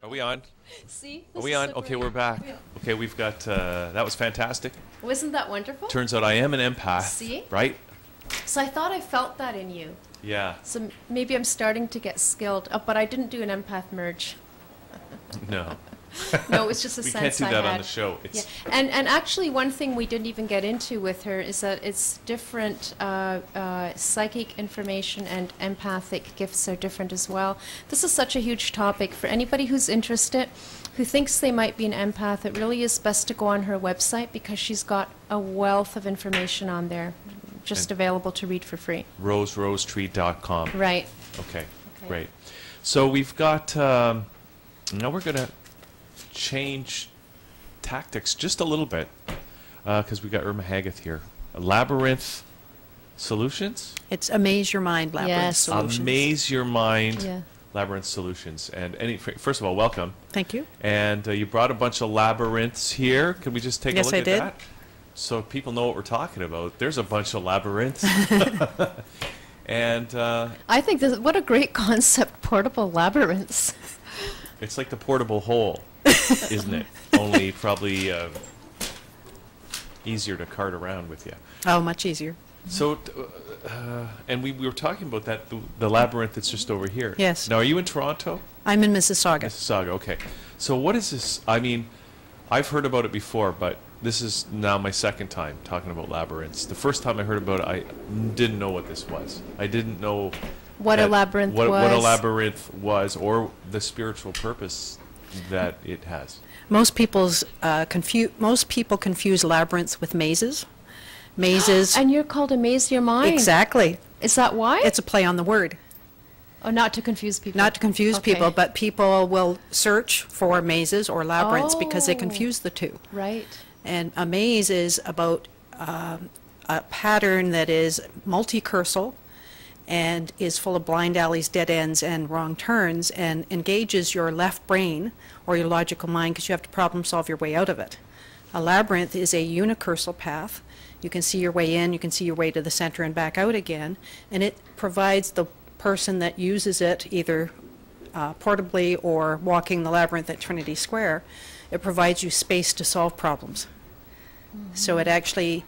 Are we on? See? Are This we is on? so Okay, great. we're back. Yeah. Okay, we've got, that was fantastic. Wasn't that wonderful? Turns out I am an empath. See? Right? So I thought I felt that in you. Yeah. So maybe I'm starting to get skilled. Oh, but I didn't do an empath merge. No. No, it was just a We sense can't do I that had. on the show. Yeah, It's and actually one thing we didn't even get into with her is that it's different. Psychic information and empathic gifts are different as well. This is such a huge topic for anybody who's interested, who thinks they might be an empath. It really is best to go on her website because she's got a wealth of information on there, just And- available to read for free. roserosetree.com. Right. Okay, Okay. great. So we've got, now we're going to change tactics just a little bit because we got Irma Hagath here. Labyrinth Solutions? It's Amaze Your Mind Labyrinth Yes. Solutions. Amaze Your Mind Yeah. Labyrinth Solutions. And first of all, welcome. Thank you. And you brought a bunch of labyrinths here. Can we just take Yes, a look I at did. that? So people know what we're talking about. There's a bunch of labyrinths. And I think this, what a great concept, portable labyrinths. it's like the portable hole, isn't it? Only probably easier to cart around with you. Oh, much easier. So, and we were talking about that, the labyrinth that's just over here. Yes. Now, are you in Toronto? I'm in Mississauga. Mississauga, okay. So what is this? I mean, I've heard about it before, but this is now my second time talking about labyrinths. The first time I heard about it, I didn't know what this was. I didn't know What a that- labyrinth what a was. labyrinth was, or the spiritual purpose that it has. Most people confuse labyrinths with mazes. Mazes. And you're called Amaze Your Mind. Exactly. Is that why? It's a play on the word. Oh, not to confuse people. Not to confuse Okay. people, but people will search for mazes or labyrinths because they Oh. confuse the two. Right. And a maze is about a pattern that is multicursal and is full of blind alleys, dead ends, and wrong turns, and engages your left brain or your logical mind because you have to problem solve your way out of it. A labyrinth is a unicursal path. You can see your way in, you can see your way to the center and back out again, and it provides the person that uses it either portably or walking the labyrinth at Trinity Square, it provides you space to solve problems. So it actually,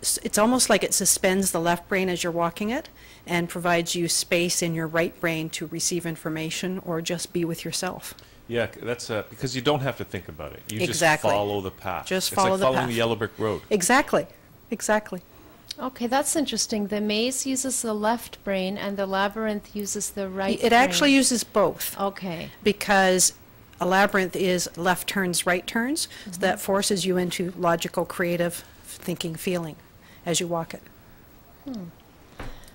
it's almost like it suspends the left brain as you're walking it and provides you space in your right brain to receive information or just be with yourself. Yeah, that's because you don't have to think about it. You Exactly. just follow the path. Just it's follow like the following path. the yellow brick road. Exactly. Exactly. Okay, that's interesting. The maze uses the left brain and the labyrinth uses the right It actually brain. uses both Okay. because a labyrinth is left turns, right turns, so that forces you into logical, creative thinking, feeling as you walk it.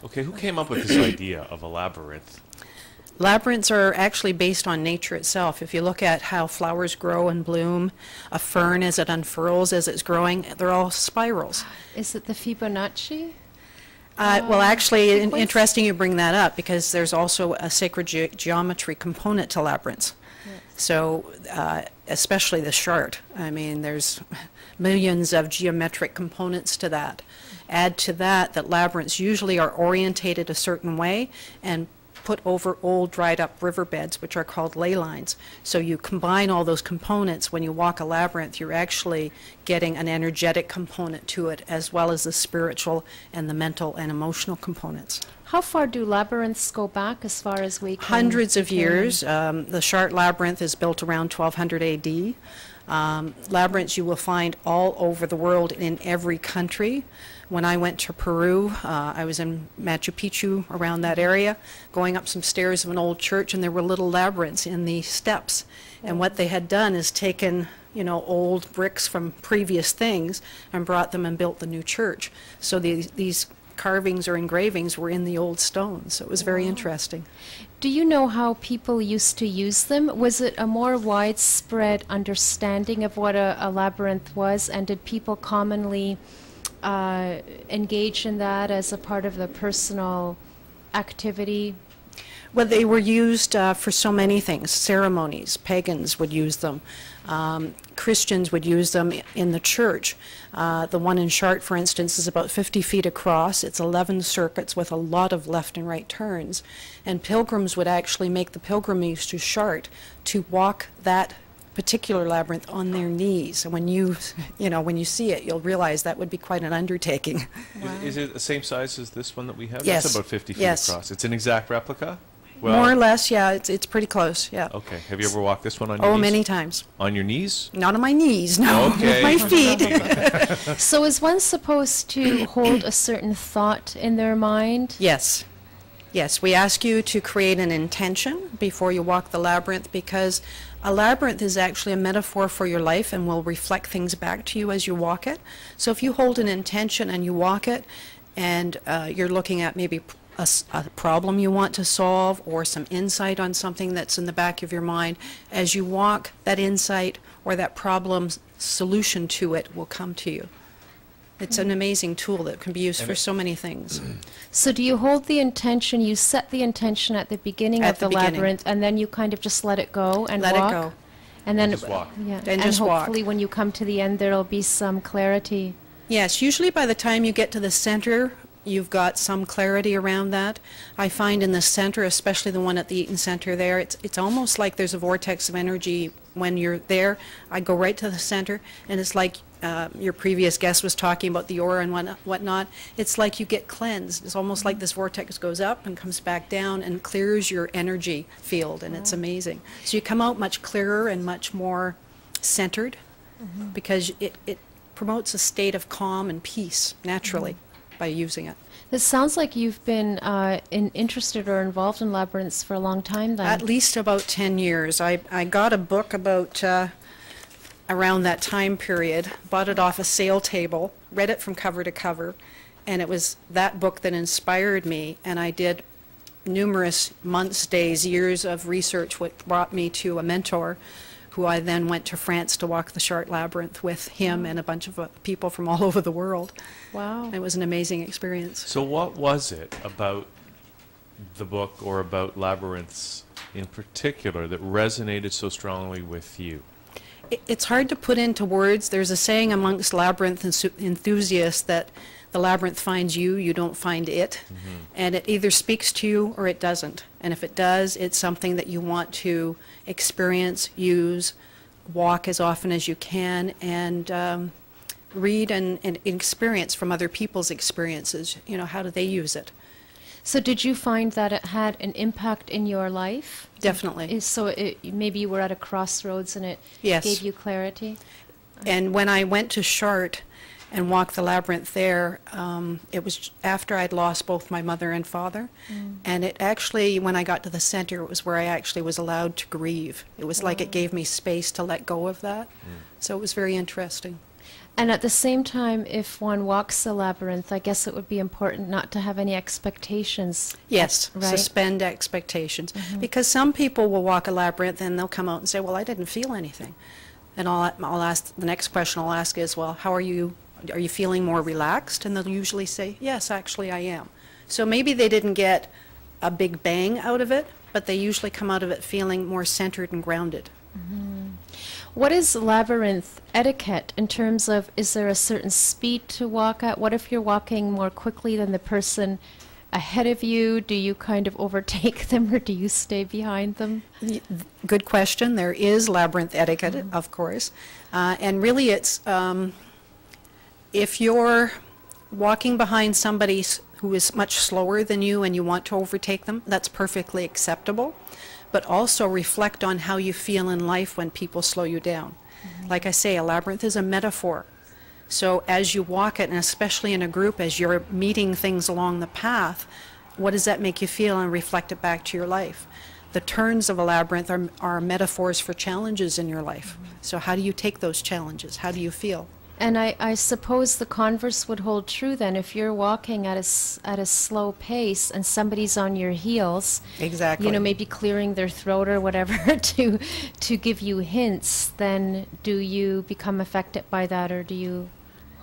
Okay, who came up with this idea of a labyrinth? Labyrinths are actually based on nature itself. If you look at how flowers grow and bloom, a fern as it unfurls, as it's growing, they're all spirals. Is it the Fibonacci? Well, actually, sequence? interesting you bring that up because there's also a sacred geometry component to labyrinths. So, especially the chart. I mean, there's millions of geometric components to that. Add to that that labyrinths usually are orientated a certain way and put over old dried up riverbeds, which are called ley lines. So you combine all those components. When you walk a labyrinth, you're actually getting an energetic component to it, as well as the spiritual and the mental and emotional components. How far do labyrinths go back as far as we can? Hundreds of determine? years. The Chartres Labyrinth is built around 1200 AD. Labyrinths you will find all over the world in every country. When I went to Peru, I was in Machu Picchu around that area, going up some stairs of an old church, and there were little labyrinths in the steps. And what they had done is taken, you know, old bricks from previous things and brought them and built the new church. So these carvings or engravings were in the old stones. So it was very interesting. Do you know how people used to use them? Was it a more widespread understanding of what a labyrinth was, and did people commonly engage in that as a part of the personal activity? Well, they were used for so many things. Ceremonies, pagans would use them. Christians would use them in the church. The one in Chartres, for instance, is about 50 feet across. It's 11 circuits with a lot of left and right turns. And pilgrims would actually make the pilgrimage to Chartres to walk that particular labyrinth on their knees. And when you see it, you'll realize that would be quite an undertaking. Wow. Is it the same size as this one that we have? Yes. It's about 50 feet Yes. across. It's an exact replica? More or less, yeah, it's pretty close, yeah. Okay. Have you ever walked this one on your Oh, knees? many times. On your knees? Not on my knees, no. Okay. My feet. So is one supposed to hold a certain thought in their mind? Yes. Yes, we ask you to create an intention before you walk the labyrinth, because a labyrinth is actually a metaphor for your life and will reflect things back to you as you walk it. So if you hold an intention and you walk it, and you're looking at maybe a problem you want to solve or some insight on something that's in the back of your mind, as you walk, that insight or that problem's solution to it will come to you. It's an amazing tool that can be used for so many things. So do you hold the intention, you set the intention at the beginning At of the the beginning. labyrinth, and then you kind of just let it go and Let it walk? go. And then, Just walk. yeah, Then and just walk. hopefully when you come to the end, there'll be some clarity. Yes, usually by the time you get to the center, you've got some clarity around that. I find in the center, especially the one at the Eaton Center there, it's almost like there's a vortex of energy when you're there. I go right to the center, and it's like your previous guest was talking about the aura and whatnot. It's like you get cleansed. It's almost like this vortex goes up and comes back down and clears your energy field, and it's amazing. So you come out much clearer and much more centered, because it promotes a state of calm and peace naturally by using it. It sounds like you've been interested or involved in labyrinths for a long time then. At least about 10 years. I got a book about around that time period, bought it off a sale table, read it from cover to cover, and it was that book that inspired me, and I did numerous months, days, years of research, which brought me to a mentor who I then went to France to walk the Chartres Labyrinth with him and a bunch of people from all over the world. Wow. It was an amazing experience. So what was it about the book or about Labyrinths in particular that resonated so strongly with you? It's hard to put into words. There's a saying amongst labyrinth enthusiasts that the labyrinth finds you, you don't find it. And it either speaks to you or it doesn't. And if it does, it's something that you want to experience, use, walk as often as you can, and read and experience from other people's experiences. You know, how do they use it? So did you find that it had an impact in your life? Definitely. So maybe you were at a crossroads and it Yes. gave you clarity? And when I went to Chartres and walked the labyrinth there, it was after I'd lost both my mother and father. And it actually, when I got to the center, it was where I actually was allowed to grieve. It was like it gave me space to let go of that. So it was very interesting. And at the same time, if one walks the labyrinth, I guess it would be important not to have any expectations. Yes, Right. suspend expectations. Because some people will walk a labyrinth and they'll come out and say, well, I didn't feel anything. And I'll ask, the next question I'll ask is, well, how are you feeling more relaxed? And they'll usually say, yes, actually I am. So maybe they didn't get a big bang out of it, but they usually come out of it feeling more centered and grounded. What is labyrinth etiquette in terms of, is there a certain speed to walk at? What if you're walking more quickly than the person ahead of you? Do you kind of overtake them or do you stay behind them? Good question. There is labyrinth etiquette, of course. And really it's, if you're walking behind somebody who is much slower than you and you want to overtake them, that's perfectly acceptable. But also reflect on how you feel in life when people slow you down. Like I say, a labyrinth is a metaphor. So as you walk it, and especially in a group, as you're meeting things along the path, what does that make you feel, and reflect it back to your life? The turns of a labyrinth are metaphors for challenges in your life. So how do you take those challenges? How do you feel? And I suppose the converse would hold true then. If you're walking at a slow pace and somebody's on your heels, Exactly. you know, maybe clearing their throat or whatever to give you hints, then do you become affected by that, or do you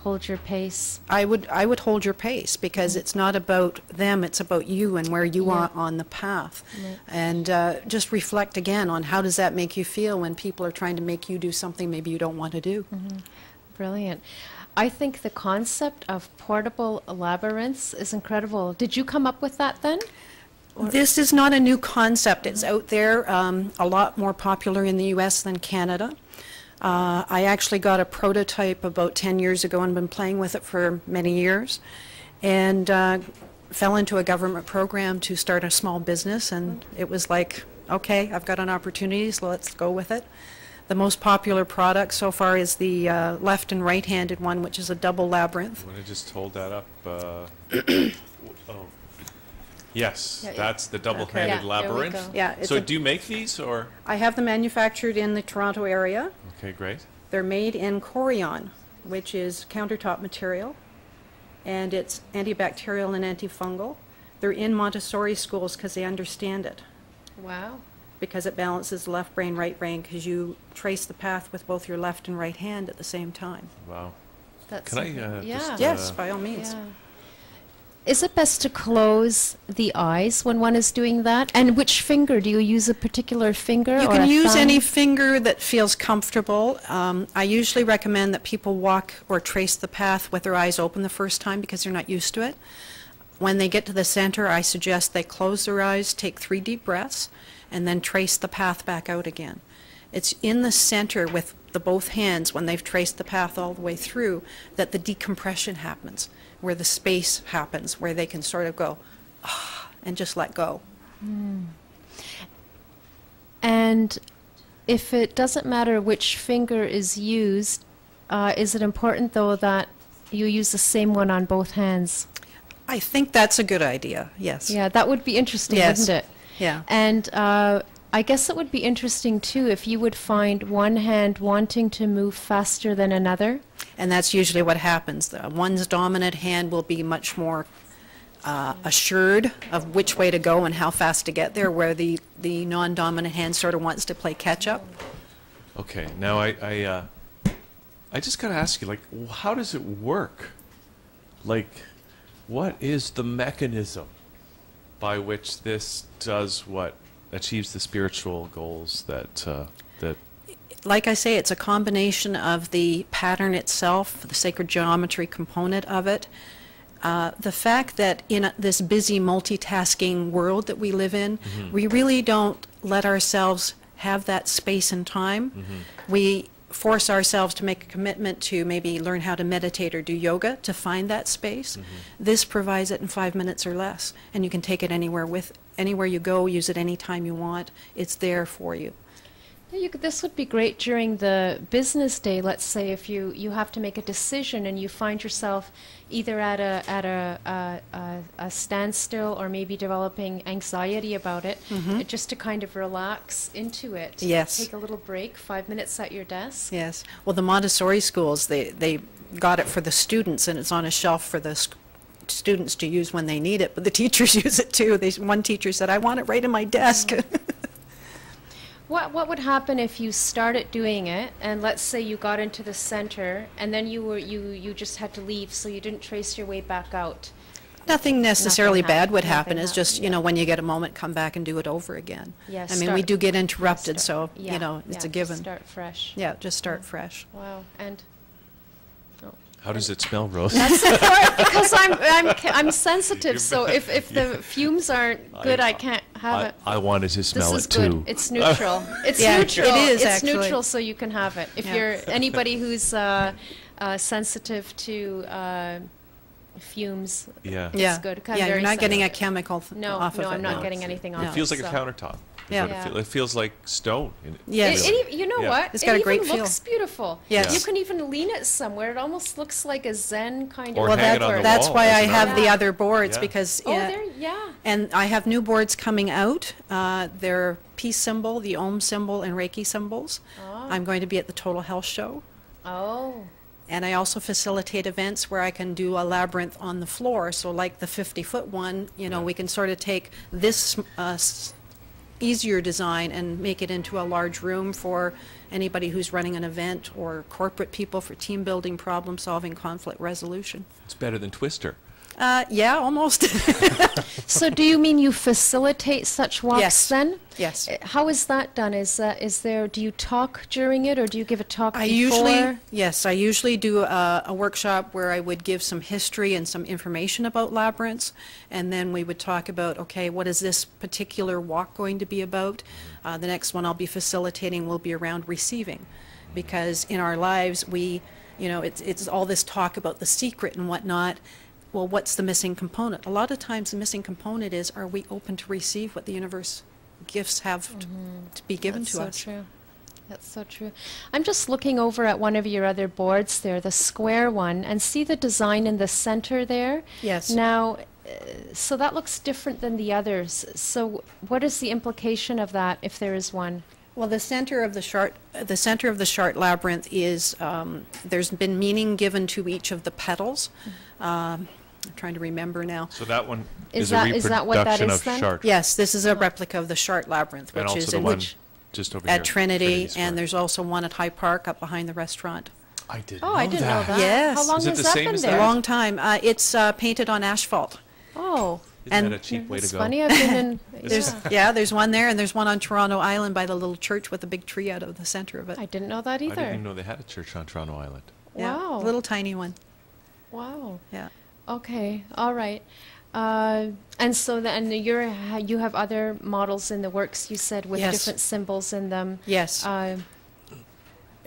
hold your pace. I would hold your pace, because it's not about them, it's about you and where you are on the path. Right. And just reflect again on how does that make you feel when people are trying to make you do something maybe you don't want to do. Brilliant. I think the concept of portable labyrinths is incredible. Did you come up with that then? This is not a new concept. It's out there, a lot more popular in the U.S. than Canada. I actually got a prototype about 10 years ago and been playing with it for many years, and fell into a government program to start a small business, and it was like, okay, I've got an opportunity, so let's go with it. The most popular product so far is the left and right-handed one, which is a double labyrinth. I'm going to just hold that up. Oh. Yes, Yeah, yeah. that's the double-handed Yeah, there we labyrinth. go. Yeah, it's So a- do you make these, or? I have them manufactured in the Toronto area. Okay, great. They're made in Corian, which is countertop material, and it's antibacterial and antifungal. They're in Montessori schools because they understand it, Wow. because it balances left brain, right brain, because you trace the path with both your left and right hand at the same time. Wow. That's Can I yeah. just, Yes, by all means. Yeah. Is it best to close the eyes when one is doing that? And which finger? Do you use a particular finger? You or can a use thumb? any finger that feels comfortable. I usually recommend that people walk or trace the path with their eyes open the first time, because they're not used to it. When they get to the center, I suggest they close their eyes, take 3 deep breaths, and then trace the path back out again. It's in the center with the both hands, when they've traced the path all the way through, that the decompression happens, where the space happens, where they can sort of go, ah, and just let go. And if it doesn't matter which finger is used, is it important, though, that you use the same one on both hands? I think that's a good idea, yes. Yeah, that would be interesting, Yes. wouldn't it? Yeah. And I guess it would be interesting, too, if you would find one hand wanting to move faster than another. And that's usually what happens. One's dominant hand will be much more assured of which way to go and how fast to get there, where the non-dominant hand sort of wants to play catch-up. Okay, now I just got to ask you, like, how does it work? Like, what is the mechanism by which this does what achieves the spiritual goals that Like I say, it's a combination of the pattern itself, the sacred geometry component of it, the fact that in this busy multitasking world that we live in, we really don't let ourselves have that space and time. We force ourselves to make a commitment to maybe learn how to meditate or do yoga to find that space. This provides it in 5 minutes or less, and you can take it anywhere you go, use it anytime you want. It's there for you. This would be great during the business day. Let's say if you have to make a decision and you find yourself either at a standstill or maybe developing anxiety about it, just to kind of relax into it. Yes. Take a little break, 5 minutes at your desk. Yes. Well, the Montessori schools, they got it for the students, and it's on a shelf for the students to use when they need it, but the teachers use it too. One teacher said, I want it right in my desk. What would happen if you started doing it, and let's say you got into the center, and then you just had to leave, so you didn't trace your way back out? Nothing necessarily Nothing bad would happened. happen. Nothing It's just, happened, yeah. when you get a moment, come back and do it over again. Yeah, I mean, we start- do get interrupted, Start- so, yeah, it's yeah, a given. Start fresh. Yeah, just start fresh. Wow. And how does it smell, Rose? that's the part, because I'm sensitive. So if the fumes aren't good, I can't have it. I wanted to smell This is it too. good. It's neutral. It's Yeah, neutral. it is, It's actually. neutral, so you can have it. If Yeah. you're anybody who's sensitive to fumes, Yeah. Yeah. good. I'm Yeah, you're very not getting a sensitive. chemical no, off no, of it. I'm not no. getting anything No. off. It feels like so. a countertop. is Yeah. what it, it feels like stone. Yes. You know Yeah. what? It's got a it great even feel. looks beautiful. Yes. You can even lean it somewhere. It almost looks like a Zen kind Or of. hang it on the That's wall why as I an have the Yeah. other boards, Yeah. because Oh, there, yeah. and I have new boards coming out. They're peace symbol, the Om symbol, and Reiki symbols. Oh. I'm going to be at the Total Health Show. Oh. And I also facilitate events where I can do a labyrinth on the floor. So like the 50-foot one, we can sort of take this easier design and make it into a large room for anybody who's running an event, or corporate people for team building, problem solving, conflict resolution. It's better than Twister. Yeah, almost. So do you mean you facilitate such walks Yes. then? Yes. How is that done? Is there, do you talk during it, or do you give a talk I before? usually do a workshop where I would give some history and some information about labyrinths, and then we would talk about, okay, what is this particular walk going to be about? The next one I'll be facilitating will be around receiving, because in our lives it's all this talk about the secret and whatnot. Well, what's the missing component? A lot of times the missing component is, are we open to receive what the universe gifts have to be given That's to so us? true. That's so true. I'm just looking over at one of your other boards there, the square one, and see the design in the center there? Yes. Now, so that looks different than the others. So what is the implication of that, if there is one? Well, the center of the chart labyrinth is, there's been meaning given to each of the petals. I'm trying to remember now. So that one Is is, that- a is that what that reproduction is of then? Chart. Yes, this is a replica of the chart labyrinth, And which also is the in one just over here. at Trinity, Square. and there's also one at High Park up behind the restaurant. I didn't Oh, know I didn't know that. Yes. How long Is it has the that same been as there? A long time. It's painted on asphalt. Oh, Isn't and that a cheap way it's to go? funny. I've been in. There's there's one there, and there's one on Toronto Island by the little church with a big tree out of the center of it. I didn't know that I didn't either. even know they had a church on Toronto Island. Yeah, Wow. little tiny one. Wow. Yeah. Okay. All right. And so then you have other models in the works, you said, with Yes. different symbols in them. Yes.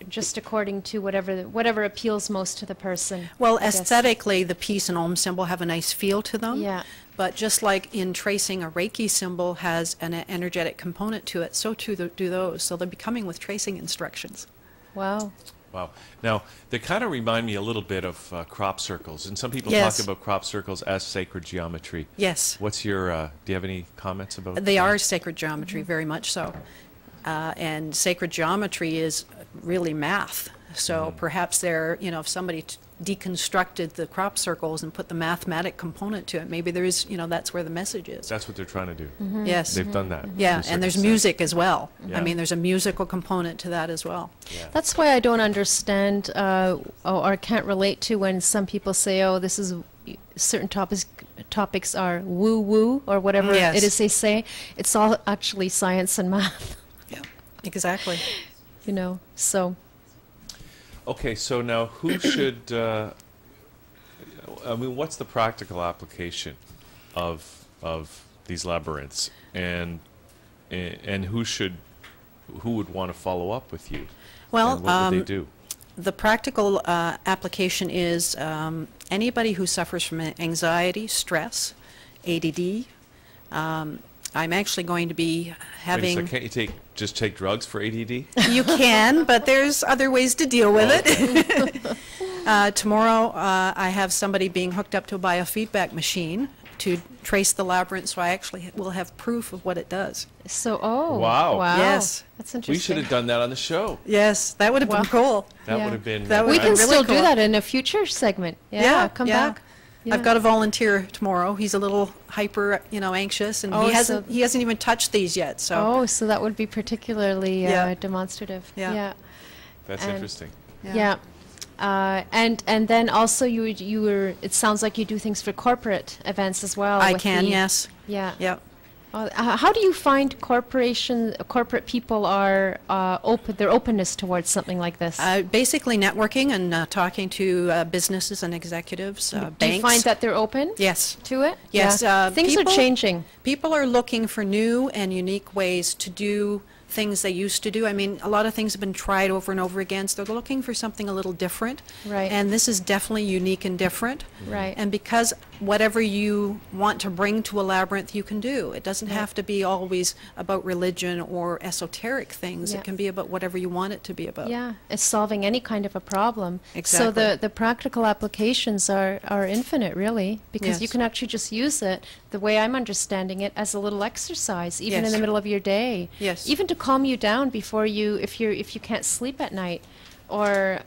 Just according to whatever appeals most to the person. Well, I guess. aesthetically, the peace and Om symbol have a nice feel to them. Yeah. But just like in tracing, a Reiki symbol has an energetic component to it, so too do those. So they'll be coming with tracing instructions. Wow. Wow. Now, they kind of remind me a little bit of crop circles, and some people Yes. talk about crop circles as sacred geometry. Yes. What's your, do you have any comments about They that? are sacred geometry, very much so. And sacred geometry is really math. So perhaps if somebody deconstructed the crop circles and put the mathematic component to it, maybe there is, that's where the message is. That's what they're trying to do. Yes. They've done that. Yeah, to a certain and there's extent. music as well. Yeah. I mean, there's a musical component to that as well. Yeah. That's why I don't understand or can't relate to when some people say, "Oh, this is certain topics are woo woo," or whatever Yes. it is they say. It's all actually science and math, Yeah, exactly. So Okay, so now who should, what's the practical application of these labyrinths, and who would want to follow up with you? Well, and what would they do? the practical application is anybody who suffers from anxiety, stress, ADD. I'm actually going to be Wait a having... second, can't you just take drugs for ADD? You can, but there's other ways to deal with it. Tomorrow, I have somebody being hooked up to a biofeedback machine to trace the labyrinth, so I actually will have proof of what it does. Wow. Yes. That's interesting. We should have done that on the show. Yes, that would have been cool. That Yeah. would have been. That would We have can been really still do cool. that in a future segment. Yeah, come back. Yeah. I've got a volunteer tomorrow. He's a little hyper, anxious, and Oh, he hasn't even touched these yet. So Oh, so that would be particularly Yeah. demonstrative. Yeah. Yeah. That's And- interesting. Yeah. And then also you were. It sounds like you do things for corporate events as well. I with can, the- yes. Yeah. Yep. How do you find corporate people are open? Their openness towards something like this. Basically networking and talking to businesses and executives, do banks. you find that they're open Yes. to it? Yes, Yeah. Things are people- changing. People are looking for new and unique ways to do things they used to do. I mean, a lot of things have been tried over and over again, so they're looking for something a little different. Right. And this is definitely unique and different. Right. And because whatever you want to bring to a labyrinth, you can do. It doesn't have to be always about religion or esoteric things. Yeah. It can be about whatever you want it to be about. Yeah, it's solving any kind of a problem. So Exactly. the practical applications are infinite, really, because you Yes. can actually just use it, the way I'm understanding it, as a little exercise, even in Yes. the middle of your day. Yes. Even to calm you down before if you can't sleep at night, or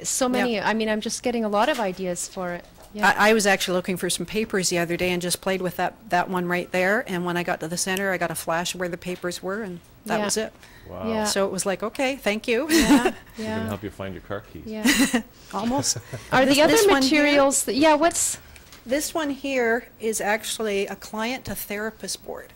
so many. Yep. I mean, I'm just getting a lot of ideas for it. Yeah. I was actually looking for some papers the other day and just played with that one right there. And when I got to the center, I got a flash of where the papers were, and that Yeah. was it. Wow. Yeah. So it was like, okay, thank you. Yeah. We're Yeah. going to help you find your car keys. Yeah. Almost. Are the other this one here- materials? Yeah. What's? This one here is actually a client to therapist board.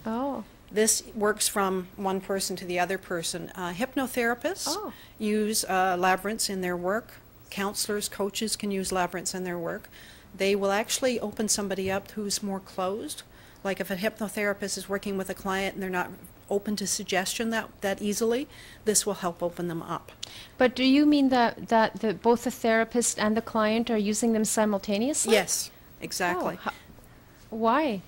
Oh. This works from one person to the other person. Hypnotherapists Oh. use labyrinths in their work. Counselors, coaches can use labyrinths in their work. They will actually open somebody up who's more closed. Like if a hypnotherapist is working with a client and they're not open to suggestion that easily, this will help open them up. But do you mean that both the therapist and the client are using them simultaneously? Yes, exactly. Oh, why?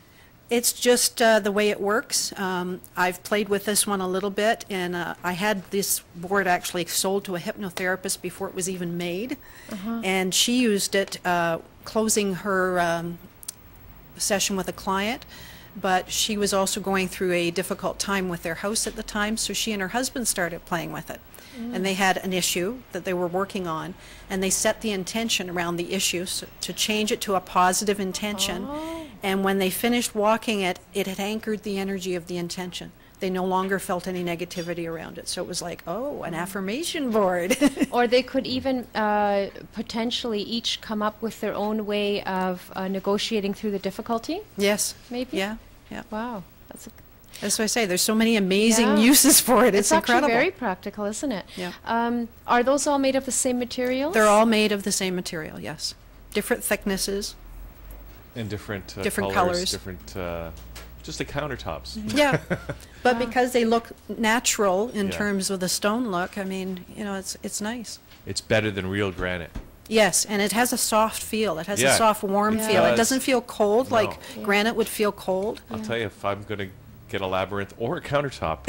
It's just the way it works. I've played with this one a little bit, and I had this board actually sold to a hypnotherapist before it was even made. And she used it closing her session with a client, but she was also going through a difficult time with their house at the time, so she and her husband started playing with it. And they had an issue that they were working on, and they set the intention around the issue to change it to a positive intention. Oh. And when they finished walking it, it had anchored the energy of the intention. They no longer felt any negativity around it. So it was like, oh, an affirmation board. Or they could even potentially each come up with their own way of negotiating through the difficulty, Yes. maybe? Yeah. Yeah. Wow. That's That's what I say. There's so many amazing Yeah. uses for it. It's incredible. actually very practical, isn't it? Yeah. Are those all made of the same materials? They're all made of the same material, yes. Different thicknesses. And different, Different colors, colors. different, just the countertops. Yeah. But Wow. because they look natural in Yeah. terms of the stone look, I mean, you know, it's nice. It's better than real granite. Yes, and it has a soft feel. It has Yeah. a soft, warm Yeah. feel. It Does. doesn't feel cold No. like Yeah. granite would feel cold. I'll tell you, if I'm going to get a labyrinth or a countertop,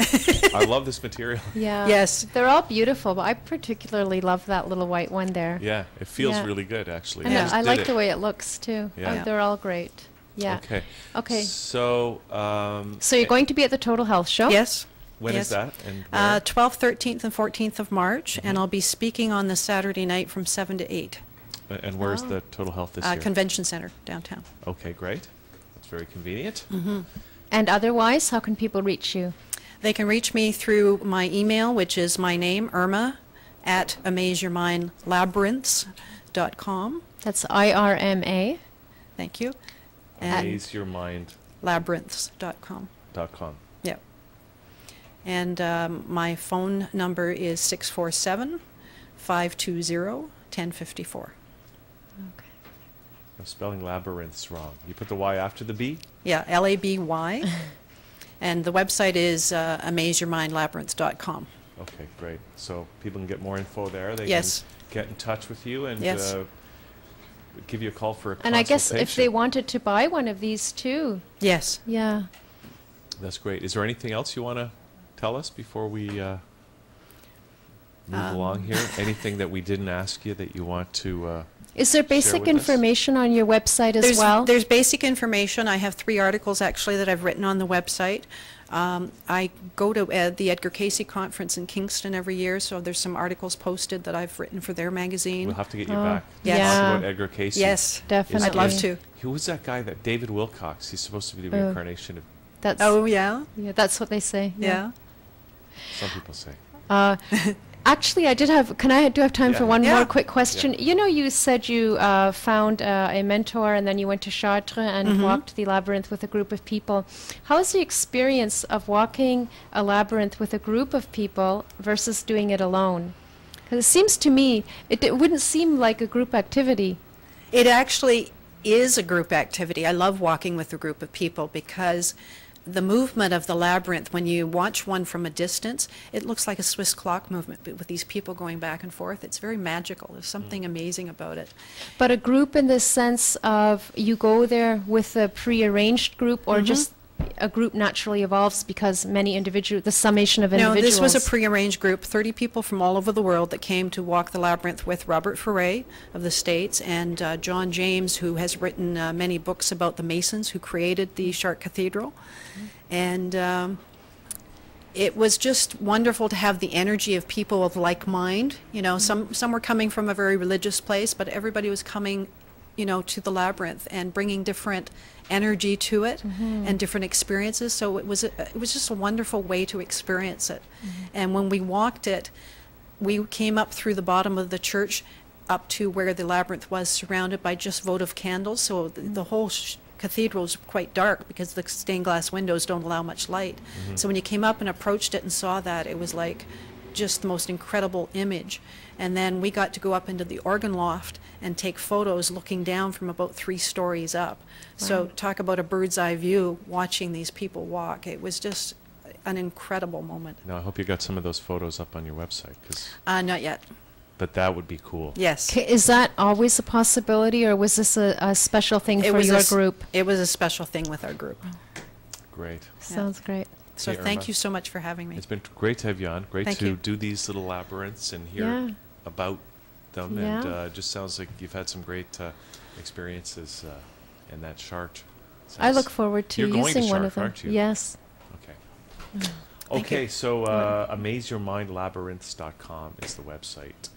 I love this material. Yeah. Yes. They're all beautiful, but I particularly love that little white one there. Yeah, it feels Yeah. really good, actually. And We Yeah. just I did like it. the way it looks too. Yeah. They're all great. Yeah. Okay. Okay. So, So you're going to be at the Total Health Show? Yes. when yes. is that? And where? 12th, 13th, and 14th of March, and I'll be speaking on the Saturday night from 7 to 8. And where's Oh. the Total Health this year? Convention Center, downtown. Okay, great. That's very convenient. And otherwise, how can people reach you? They can reach me through my email, which is my name, Irma, at amazeyourmindlabyrinths.com. That's IRMA. Thank you. And AmazeYourMind.com. labyrinths.com. Yep. And my phone number is 647-520-1054. Okay. I'm spelling labyrinths wrong. You put the Y after the B? Yeah, L-A-B-Y. And the website is amazeyourmindlabyrinths.com. Okay, great. So people can get more info there. They Yes. can get in touch with you and Yes. give you a call for a And I guess if they consultation. wanted to buy one of these too. Yes. Yeah. That's great. Is there anything else you want to tell us before we move along here? Anything that we didn't ask you that you want to... Is there basic with us? information on your website as well? There's basic information. I have 3 articles actually that I've written on the website. I go to the Edgar Casey conference in Kingston every year, so there's some articles posted that I've written for their magazine. We'll have to get you Oh, back. Yes. Talk yeah. about Edgar Casey. Yes, Definitely. I'd love to. Who was that guy? That David Wilcox. He's supposed to be the Oh. reincarnation of... That's Oh, yeah? yeah, that's what they say. Yeah. Some people say. Actually, I did have. Can I do have time Yeah. for one Yeah. more quick question? You know, you said you found a mentor, and then you went to Chartres and walked the labyrinth with a group of people. How is the experience of walking a labyrinth with a group of people versus doing it alone? Because it seems to me it wouldn't seem like a group activity. It actually is a group activity. I love walking with a group of people because the movement of the labyrinth, when you watch one from a distance, it looks like a Swiss clock movement, but with these people going back and forth, it's very magical. There's something amazing about it. But a group in the sense of you go there with a prearranged group, or just a group naturally evolves because the summation of No, individuals. this was a prearranged group, 30 people from all over the world that came to walk the labyrinth with Robert Ferre of the States and John James, who has written many books about the Masons who created the Chartres Cathedral. And it was just wonderful to have the energy of people of like mind. You know, some were coming from a very religious place, but everybody was coming to the labyrinth and bringing different energy to it and different experiences. So it was just a wonderful way to experience it. And when we walked it, we came up through the bottom of the church up to where the labyrinth was, surrounded by just votive candles. So the whole cathedral is quite dark because the stained glass windows don't allow much light. So when you came up and approached it and saw that, it was like just the most incredible image. And then we got to go up into the organ loft and take photos looking down from about 3 stories up. So talk about a bird's eye view watching these people walk. It was just an incredible moment. Now, I hope you got some of those photos up on your website, Not yet. but that would be cool. Yes. Is that always a possibility, or was this a special thing for your group? It was a special thing with our group. Great. Sounds great. So Hey, thank Irma. you so much for having me. It's been great to have you on. Great Thank to you. do these little labyrinths and hear Yeah. about them. Yeah. And it just sounds like you've had some great experiences in that chart. I look forward to You're going to using one Shark, of them. aren't you? Yes. Okay. Thank Okay, you. so amazeyourmindlabyrinths.com is the website.